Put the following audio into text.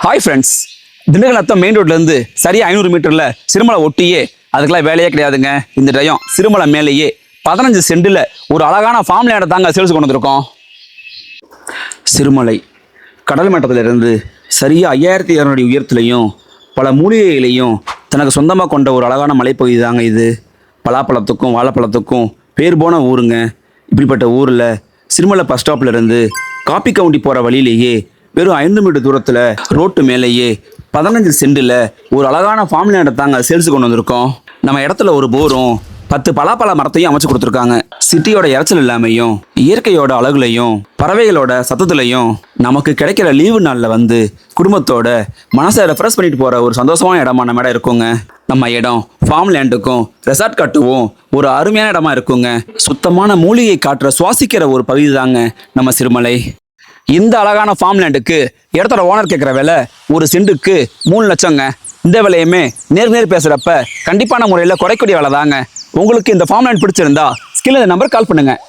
Hi friends, Dindigul main ரோட்லேருந்து சரியாக 500 மீட்டரில் சிறுமலை ஒட்டியே அதுக்கெல்லாம் வேலையே கிடையாதுங்க. இந்த டயம் சிறுமலை மேலேயே 15 சென்டில் ஒரு அழகான ஃபார்ம் லேண்டை தாங்க சேல்ஸ் கொண்டு வந்திருக்கோம். சிறுமலை கடல் மட்டத்திலிருந்து சரியாக 5200 அடி உயரத்துலையும் பல மூலிகைகளையும் தனக்கு சொந்தமாக கொண்ட ஒரு அழகான மலைப்பகுதி தாங்க இது. பலாப்பழத்துக்கும் வாழைப்பழத்துக்கும் பேர் போன ஊருங்க. இப்படிப்பட்ட ஊரில் சிறுமலை பஸ் ஸ்டாப்லேருந்து காப்பி கவுண்டி போகிற வழியிலேயே வெறும் 5 மீட்டர் தூரத்தில் ரோட்டு மேலேயே 15 சென்டில் ஒரு அழகான ஃபார்ம் லேண்டை தாங்க சேல்ஸு கொண்டு வந்திருக்கோம். நம்ம இடத்துல ஒரு போரும் 10 பலாப்பழ மரத்தையும் அமைச்சு கொடுத்துருக்காங்க. சிட்டியோட இறைச்சல் இல்லாமையும் இயற்கையோட அழகுலையும் பறவைகளோட சத்தத்துலையும் நமக்கு கிடைக்கிற லீவு நாளில் வந்து குடும்பத்தோட மனசை ரெஃப்ரெஷ் பண்ணிட்டு போகிற ஒரு சந்தோஷமான இடமா நம்ம இடம் இருக்குங்க. நம்ம இடம் ஃபார்ம் லேண்டுக்கும் ரெசார்ட் கட்டுவும் ஒரு அருமையான இடமா இருக்குங்க. சுத்தமான மூலிகை காற்றை சுவாசிக்கிற ஒரு பகுதி தாங்க நம்ம சிறுமலை. இந்த அழகான ஃபார்ம் லேண்டுக்கு இடத்தோட ஓனர் கேட்குற விலை ஒரு சென்ட்டுக்கு 3 லட்சங்க. இந்த விலையுமே நேர் பேசுகிறப்ப கண்டிப்பான முறையில் குறைக்கூடிய வேலை தாங்க. உங்களுக்கு இந்த ஃபார்ம் லேண்ட் பிடிச்சிருந்தா ஸ்கில் நம்பர் கால் பண்ணுங்கள்.